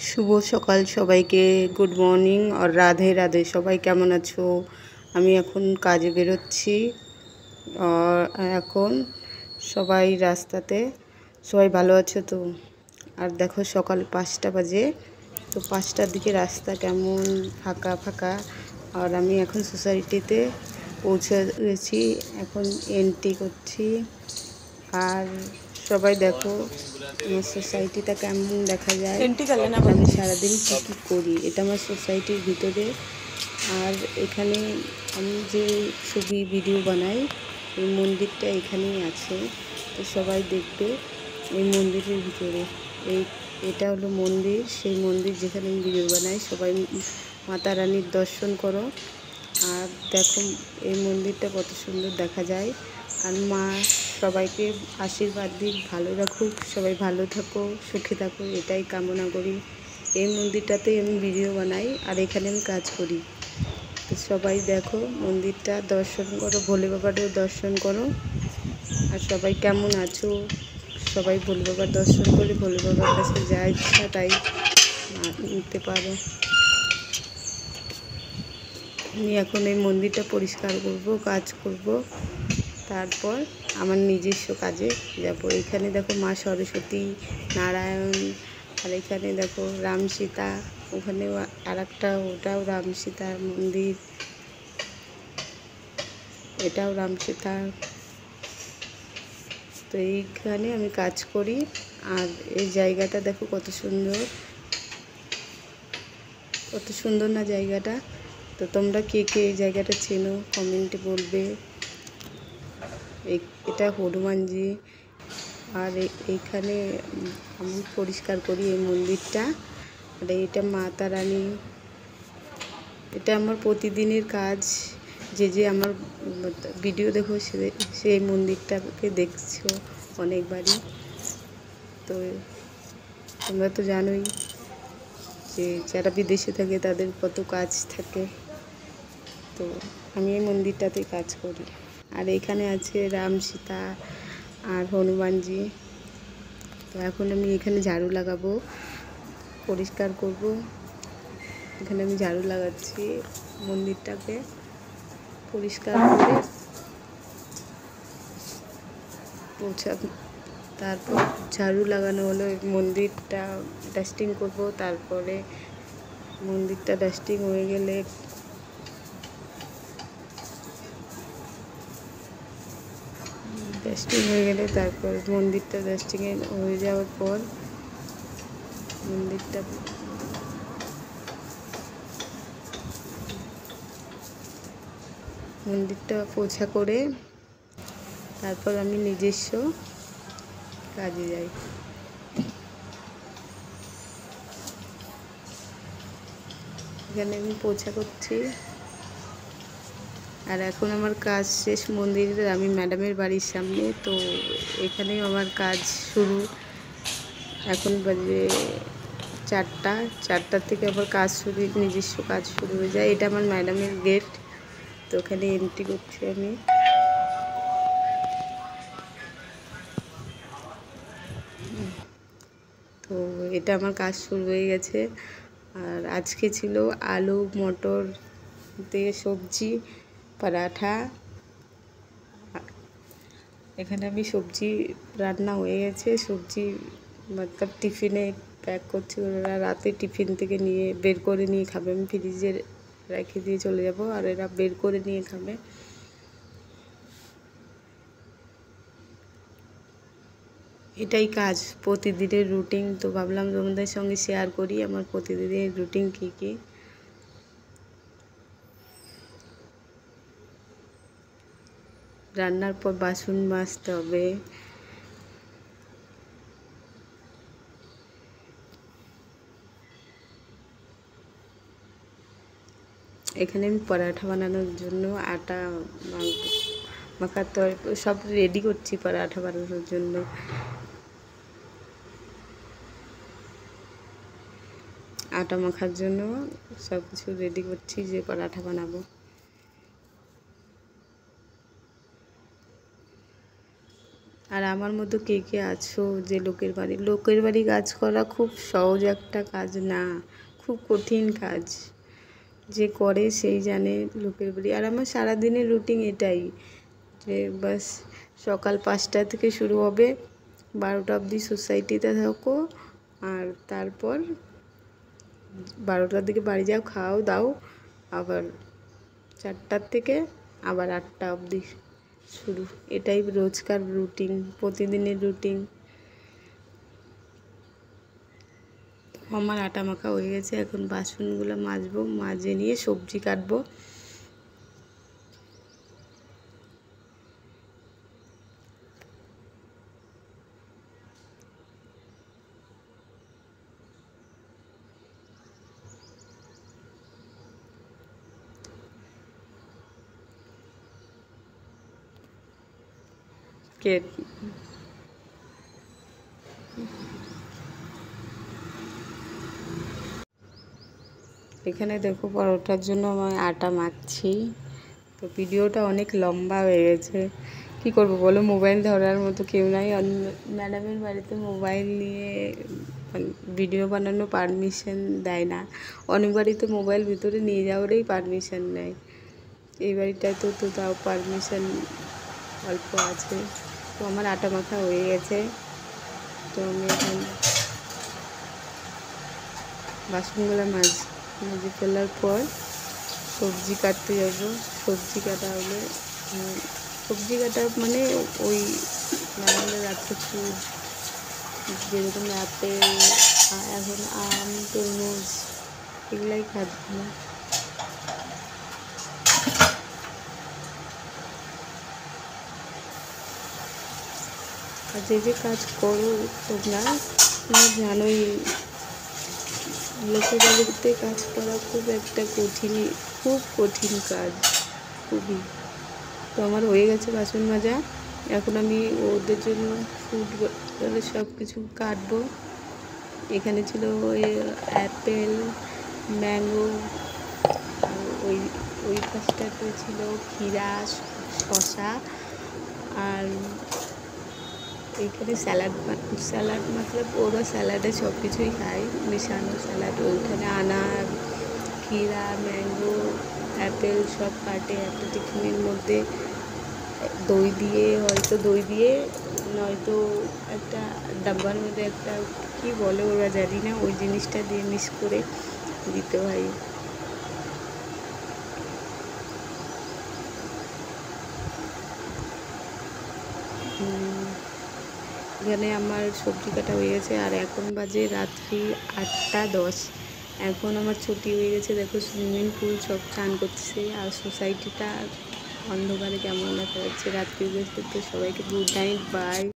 শুভ সকাল সবাইকে, good morning আর রাধে রাধে। সবাই কেমন আছো? আমি এখন কাজে বেরোচ্ছি। আর এখন সবাই রাস্তাতে, সবাই ভালো আছো তো? আর দেখো সকাল 5টা বাজে, তো 5টার দিকে রাস্তা কেমন ফাঁকা ফাঁকা। আর আমি এখন সোসাইটিতে পৌঁছে গেছি, এখন এন্ট্রি করছি। আর সবাই দেখো আমার সোসাইটিটা কেমন দেখা যায়, আমি সারাদিন কী কী করি। এটা আমার সোসাইটির ভিতরে। আর এখানে আমি যে ছবি ভিডিও বানাই, এই মন্দিরটা এখানেই আছে, তো সবাই দেখবে এই মন্দিরের ভিতরে। এটা হলো মন্দির, সেই মন্দির যেখানে আমি ভিডিও বানাই। সবাই মাতা রানীর দর্শন করো। আর দেখো এই মন্দিরটা কত সুন্দর দেখা যায়। আর মা সবাইকে আশীর্বাদ দিক, ভালো রাখুক, সবাই ভালো থাকো, সুখে থাকো, এটাই কামনা করি। এই মন্দিরটাতেই আমি ভিডিও বানাই আর এখানে আমি কাজ করি। তো সবাই দেখো মন্দিরটা দর্শন করো, ভোলে বাবারও দর্শন করো। আর সবাই কেমন আছো? সবাই ভোলে বাবার দর্শন করে ভোলে বাবার কাছে যা ইচ্ছা তাই নিতে পারো। আমি এখন এই মন্দিরটা পরিষ্কার করব, কাজ করব, তারপর আমার নিজস্ব কাজে যাব। এখানে দেখো মা সরস্বতী, নারায়ণ, আর এখানে দেখো রাম সীতা, ওখানেও আর একটা, ওটাও রাম সীতার মন্দির, এটাও রাম সীতা। তো এইখানে আমি কাজ করি। আর এই জায়গাটা দেখো কত সুন্দর, কত সুন্দর না জায়গাটা। তো তোমরা কে কে এই জায়গাটা চেনো কমেন্টে বলবে। এটা হনুমানজি। আর এইখানে আমি পরিষ্কার করি এই মন্দিরটা। আর এটা মাতা রানী। এটা আমার প্রতিদিনের কাজ। যে আমার ভিডিও দেখো সেই মন্দিরটাকে দেখছো অনেকবারই। তো তোমরা তো জানোই যে যারা বিদেশে থাকে তাদের কত কাজ থাকে। তো আমি এই মন্দিরটাতে কাজ করি। আর এখানে আছে রাম সীতা আর হনুমানজি। তো এখন আমি এখানে ঝাড়ু লাগাবো, পরিষ্কার করব। এখানে আমি ঝাড়ু লাগাচ্ছি, মন্দিরটাকে পরিষ্কার করে তারপর ঝাড়ু লাগানো হলো, মন্দিরটা ডাস্টিং করব। তারপরে মন্দিরটা ডাস্টিং হয়ে গেলে তারপর মন্দিরটা ডাস্টিং হয়ে যাওয়ার পর মন্দিরটা পোছা করে তারপর আমি নিজস্ব কাজে যাই। এখানে আমি পোছা করছি। আর এখন আমার কাজ শেষ মন্দিরের, আমি ম্যাডামের বাড়ির সামনে, তো এখানেই আমার কাজ শুরু। এখন বাজে 4টার থেকে আবার কাজ শুরু, নিজস্ব কাজ শুরু হয়ে যায়। এটা আমার ম্যাডামের গেট, তো ওখানে এন্ট্রি করছি আমি। তো এটা আমার কাজ শুরু হয়ে গেছে। আর আজকে ছিল আলু মটর দিয়ে সবজি, পরাঠা। এখানে আমি সবজি রান্না হয়ে গেছে, সবজি মতলব টিফিনে প্যাক করছি। ওরা রাতে টিফিন থেকে বের করে নিয়ে খাবে, আমি ফ্রিজে রেখে দিয়ে চলে যাব, আর এরা বের করে নিয়ে খাবে। এটাই কাজ, প্রতিদিনের রুটিন। তো ভাবলাম তোমাদের সঙ্গে শেয়ার করি আমার প্রতিদিনের রুটিন কী কী। রান্নার পর বাসন মাজতে হবে। এখানে আমি পরাঠা বানানোর জন্য আটা মাখাতে হয়, সব রেডি করছি পরাঠা বানানোর জন্য। আটা মাখার জন্য সব কিছু রেডি করছি যে পরাঠা বানাবো। আর আমার মতো কে কে আছো যে লোকের বাড়ি কাজ করা খুব সহজ একটা কাজ না, খুব কঠিন কাজ। যে করে সেই জানে লোকের বাড়ি। আর আমার সারাদিনের রুটিন এটাই, যে বাস সকাল 5টা থেকে শুরু হবে, 12টা অবধি সোসাইটিতে থাকো, আর তারপর 12টার দিকে বাড়ি যাও, খাও দাও, আবার 4টার থেকে আবার 8টা অবধি শুরু। এটাই রোজকার রুটিন, প্রতিদিনের রুটিন। আমার আটা মাখা হয়ে গেছে, এখন বাসনগুলো মাজবো, মাজে নিয়ে সবজি কাটবো। কে এখানে দেখো পরোটার জন্য আমি আটা মাখছি। তো ভিডিওটা অনেক লম্বা হয়ে গেছে, কি করব বলো, মোবাইল ধরার মতো কেউ নাই। ম্যাডামের বাড়িতে মোবাইল নিয়ে ভিডিও বানানো পারমিশন দেয় না। অনেক বাড়িতে মোবাইল ভিতরে নিয়ে যাওয়ারই পারমিশন নেয়, এই বাড়িটায় তো তাও পারমিশন অল্প আছে। তো আমার আটা মাখা হয়ে গেছে, তো আমি এখন বাসনগুলো মাঝে ফেলার পর সবজি কাটতে যাব। সবজি কাটা হলে সবজি কাটা মানে ওই নানান রাত্রে ফুড, যেরকম আপেল, এখন আম, তরমুজ, এগুলাই কাটবো। আর যে কাজ করো তোমরা জানোই, লোকের বাড়িতে কাজ করা খুব একটা খুব কঠিন কাজ, খুবই। তো আমার হয়ে গেছে বাসন মাজা, এখন আমি ওদের জন্য ফুড সব কিছু কাটবো। এখানে ছিল অ্যাপেল, ম্যাঙ্গো, আর ওই পাশটাতে ছিল ক্ষীরা, শসা, আর এইখানে স্যালাড মতলব ওরা স্যালাডে সব কিছুই খায়, মেশানো স্যালাড। ওইখানে আনার, ক্ষীরা, ম্যাঙ্গো, অ্যাপেল সব কাটে একটা টিফিনের মধ্যে, দই দিয়ে নয়তো একটা ডাব্বার মধ্যে একটা কি বলে ওরা জানি না, ওই জিনিসটা দিয়ে মিক্স করে দিতে হয়। এখানে আমার সবজি কাটা হয়ে গেছে, আর এখন বাজে রাত্রি 8টা 10। এখন আমার ছুটি হয়ে গেছে, দেখো সুইমিং পুল সব চান করছে, আর সোসাইটিটা অন্ধকারে কেমন দেখা যাচ্ছে, রাত্রি হয়ে গেছে। তো সবাইকে গুড নাইট, বাই।